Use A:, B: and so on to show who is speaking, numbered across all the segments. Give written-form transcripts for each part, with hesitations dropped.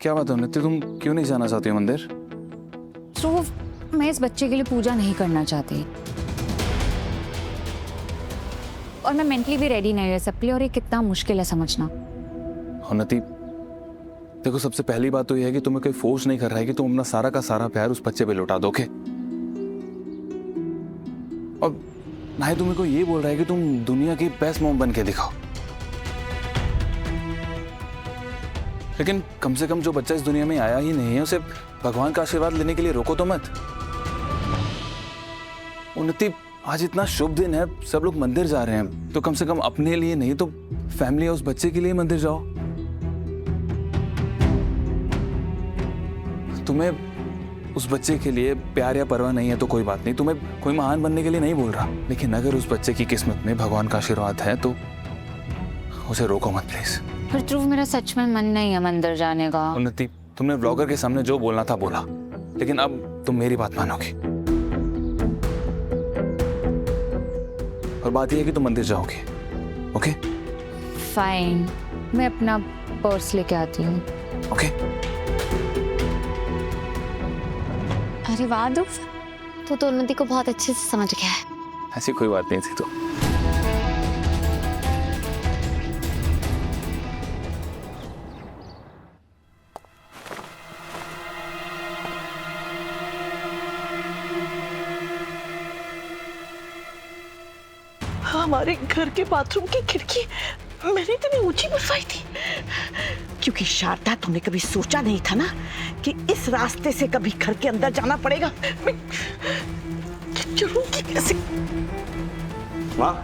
A: क्या बात है उन्नति, तुम क्यों नहीं जाना चाहती हो मंदिर?
B: ध्रुव, मैं इस बच्चे के लिए पूजा नहीं करना चाहती और मैं मेंटली भी रेडी नहीं है सबके लिए, और ये कितना मुश्किल है समझना।
A: उन्नति देखो, सबसे पहली बात तो यह है कि तुम्हें कोई फोर्स नहीं कर रहा है कि तुम अपना सारा का सारा प्यार उस बच्चे पे लौटा दोगे, और ना ही तुम्हें कोई ये बोल रहा है कि तुम दुनिया की बेस्ट मॉम बन के दिखाओ। लेकिन कम से कम जो बच्चा इस दुनिया में आया ही नहीं है, उसे भगवान का आशीर्वाद लेने के लिए रोको तो मत। उन्नति, आज इतना शुभ दिन है, सब लोग मंदिर जा रहे हैं, तो कम से कम अपने लिए नहीं तो फैमिली या उस बच्चे के लिए मंदिर जाओ। तुम्हें उस बच्चे के लिए प्यार या परवाह नहीं है तो कोई बात नहीं, तुम्हें कोई महान बनने के लिए नहीं बोल रहा, लेकिन अगर उस बच्चे की किस्मत में भगवान का आशीर्वाद है तो उसे रोको मत प्लीज।
B: पर ध्रुव, मेरा सच में मन नहीं है मंदिर जाने का।
A: उन्नति, तुमने ब्लॉगर के सामने जो बोलना था बोला, लेकिन अब तुम मेरी बात मानोगी, और बात यह है कि तुम मंदिर जाओगे। ओके
B: फाइन, मैं अपना पर्स लेके आती हूँ।
A: ओके।
C: अरे वाह ध्रुव, तू तो उन्नति को बहुत अच्छे से समझ गया है।
A: ऐसी कोई बात नहीं थी तो।
D: हमारे घर के बाथरूम की खिड़की मैंने इतनी ऊंची बनवाई थी क्योंकि शारदा, तुमने कभी सोचा नहीं था ना कि इस रास्ते से कभी घर के अंदर जाना पड़ेगा। मैं चलूंगी कैसे?
E: माँ,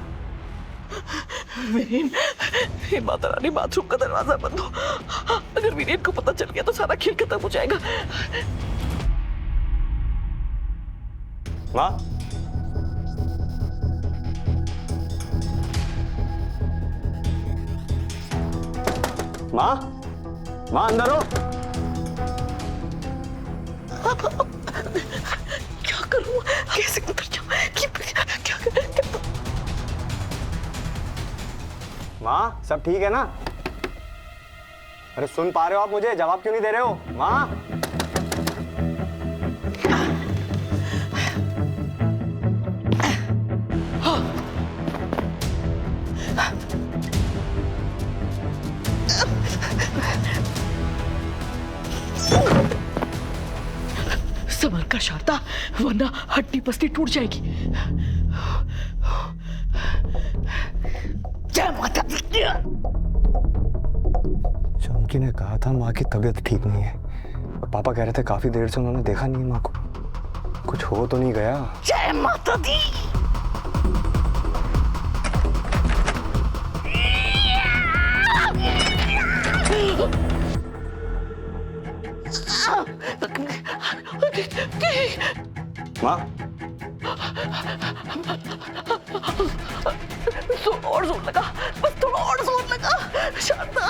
D: हे माता रानी, बाथरूम का दरवाजा बंद हो। अगर वीरेन को पता चल गया तो सारा खेल खत्म हो जाएगा।
E: माँ, माँ, माँ अंदर हो।
D: क्या करूं, कैसे अंदर जाऊं? क्या करूं?
E: माँ, सब ठीक है ना? अरे सुन पा रहे हो आप मुझे? जवाब क्यों नहीं दे रहे हो माँ?
D: संभल कर शारदा, वरना हड्डी पसली टूट जाएगी। जय माता दी।
E: चमकी ने कहा था माँ की तबीयत ठीक नहीं है, और पापा कह रहे थे काफी देर से उन्होंने देखा नहीं है माँ को। कुछ हो तो नहीं गया?
D: जय माता दी।
E: माँ,
D: और जोर लगा, बस थोड़ा और जोर लगा शारदा।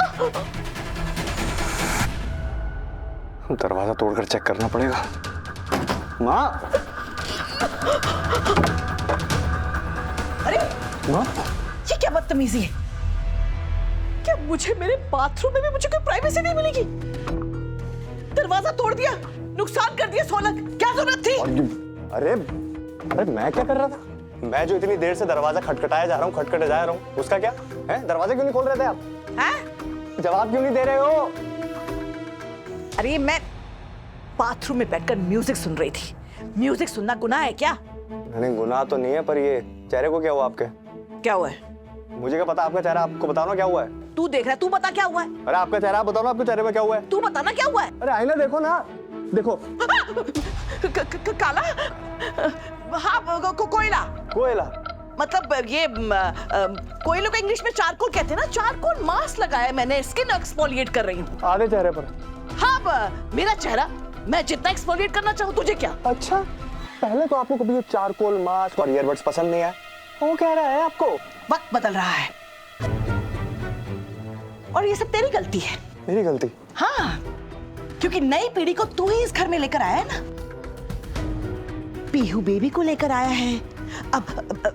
E: दरवाजा तोड़कर चेक करना पड़ेगा। माँ,
D: अरे
E: माँ,
D: ये क्या बदतमीजी है? क्या मुझे मेरे बाथरूम में भी मुझे कोई प्राइवेसी नहीं मिलेगी? दरवाजा तोड़ दिया, नुकसान कर दिया 100 लाख, क्या जरूरत थी?
E: अरे अरे मैं क्या कर रहा था? मैं जो इतनी देर से दरवाजा खटखटाया जा रहा हूँ, खटखटे जा रहा हूँ, उसका क्या है? दरवाजा क्यों नहीं खोल रहे थे आप?
D: हैं?
E: जवाब क्यों नहीं दे रहे हो?
D: अरे मैं बाथरूम में बैठकर म्यूजिक सुन रही थी। म्यूजिक सुनना गुनाह है क्या?
E: नहीं, गुनाह तो नहीं है, पर ये चेहरे को क्या हुआ आपके?
D: क्या हुआ है?
E: मुझे क्या पता आपका चेहरा, आपको बताओ ना क्या हुआ है?
D: तू देख रहा है, तू बता क्या हुआ है?
E: अरे आपका चेहरा आप बताओ ना, आपके चेहरे में क्या हुआ है?
D: तू बता ना क्या हुआ है?
E: अरे आईना देखो ना, देखो।
D: काला? हाँ, कोयला।
E: कोयला
D: मतलब ये कोयलों को इंग्लिश में चारकोल कहते हैं ना। चारकोल मास्क लगाया मैंने, स्किन एक्सफोलिएट कर रही हूँ।
E: आधे चेहरे पर?
D: हाँ, मेरा चेहरा मैं जितना एक्सफोलिएट करना चाहूँ, तुझे क्या?
E: अच्छा, पहले तो आपको कभी ये चारकोल मास्क और ईयरबड्स पसंद नहीं आया, वो कह रहा है आपको।
D: वक्त बदल रहा है और ये सब तेरी गलती है।
E: मेरी गलती?
D: हाँ, क्योंकि नई पीढ़ी को तू ही इस घर में लेकर आया है ना। पीहू बेबी को लेकर आया है, अब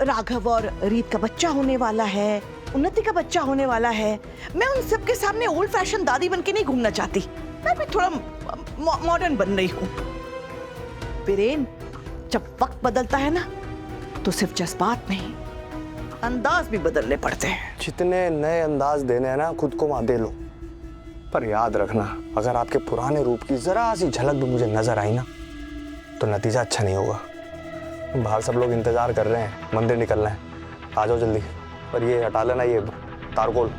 D: राघव और रीत का बच्चा होने वाला है, उन्नति का बच्चा होने वाला है। मैं उन सब के सामने ओल्ड फैशन दादी बनके नहीं घूमना चाहती। मैं भी थोड़ा मॉडर्न बन रही हूँ। वीरेन, जब वक्त बदलता है ना तो सिर्फ जज्बात नहीं, अंदाज भी बदलने पड़ते हैं।
E: जितने नए अंदाज देने हैं ना खुद को वहां दे लो, पर याद रखना अगर आपके पुराने रूप की जरा सी झलक भी मुझे नजर आई ना तो नतीजा अच्छा नहीं होगा। बाहर सब लोग इंतजार कर रहे हैं, मंदिर निकलना है, आ जाओ जल्दी। पर ये हटा लेना ये तारकोल।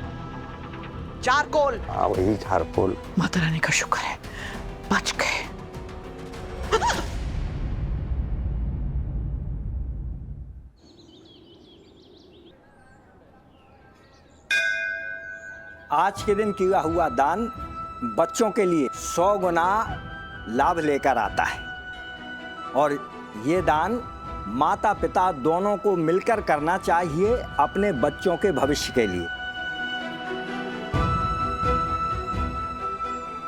D: चारकोल।
E: हाँ वही चारकोल।
D: माता रानी का शुक्र है बच गए।
F: आज के दिन किया हुआ दान बच्चों के लिए 100 गुना लाभ लेकर आता है और ये दान माता पिता दोनों को मिलकर करना चाहिए अपने बच्चों के भविष्य के लिए।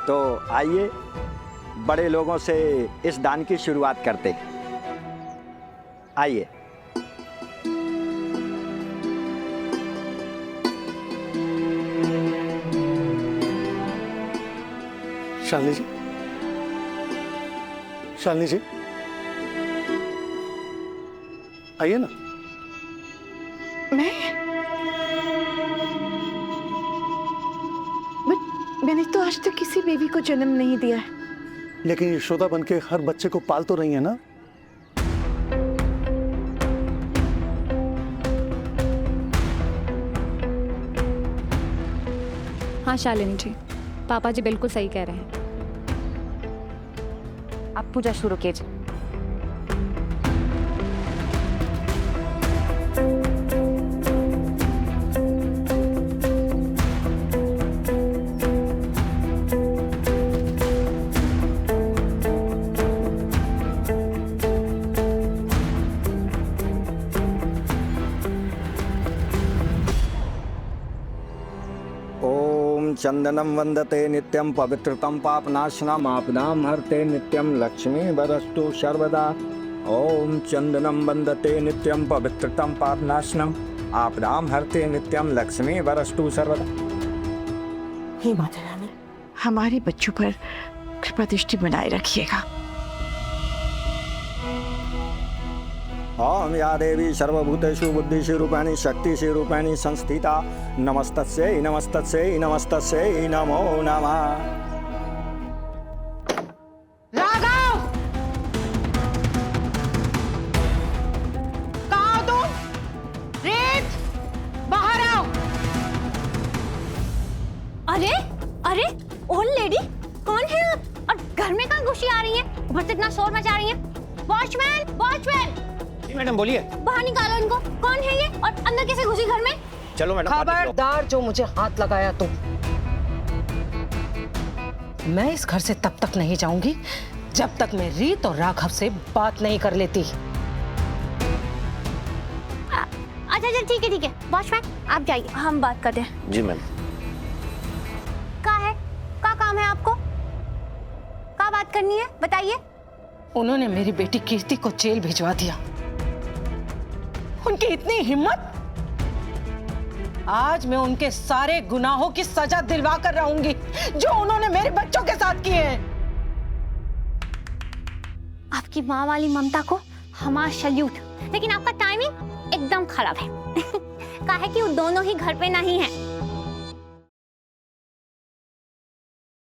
F: तो आइए बड़े लोगों से इस दान की शुरुआत करते हैं। आइए।
G: शालिनी जी, शालिनी जी आइए ना।
D: मैंने तो आज तक किसी बेबी को जन्म नहीं दिया है।
G: लेकिन यशोदा बन के हर बच्चे को पाल तो रही है ना।
B: हाँ शालिनी जी, पापा जी बिल्कुल सही कह रहे हैं। आप पूजा शुरू कीजिए।
F: चंदनम वंदते नित्यं पवित्रतम पापनाशनम आपदाम हरते नित्यं लक्ष्मी वरस्तु सर्वदा। ओम चंदनम वंदते नित्यं पवित्रतम पापनाशनम आपदाम हरते नित्यं लक्ष्मी वरस्तु सर्वदा।
D: हे माता रानी, हमारे बच्चों पर कृपा दृष्टि बनाए रखिएगा।
F: ओम या देवी सर्वभूतेषु बुद्धिषु रूपाणि शक्तिषु रूपाणि संस्थिता नमस्तस्यै नमस्तस्यै नमस्तस्यै नमो नमः।
D: राघव, कहाँ हो तुम? रेत, बाहर आओ।
C: अरे अरे ओल्ड लेडी, कौन है आप? और घर में कहाँ घुसी आ रही है? ऊपर से इतना शोर मचा रही है। वॉचमैन, वॉचमैन,
E: मैडम बोलिए।
C: बाहर निकालो इनको। कौन है ये और अंदर कैसे घुसी घर में?
E: चलो मैडम।
H: खबरदार जो मुझे हाथ लगाया तुम। मैं इस घर से तब तक नहीं जाऊंगी जब तक मैं रीत और राघव से बात नहीं कर लेती।
C: अच्छा ठीक है वॉचमैन आप जाइए, हम बात करते हैं।
E: जी मैम।
C: क्या काम है आपको? क्या बात करनी है बताइए।
H: उन्होंने मेरी बेटी कीर्ति को जेल भिजवा दिया। उनकी इतनी हिम्मत! आज मैं उनके सारे गुनाहों की सजा दिलवा कर रहूंगी जो उन्होंने मेरे बच्चों के साथ किए हैं।
C: आपकी माँ वाली ममता को हमारा सल्यूट, लेकिन आपका टाइमिंग एकदम खराब है। कहा है कि वो दोनों ही घर पे नहीं है।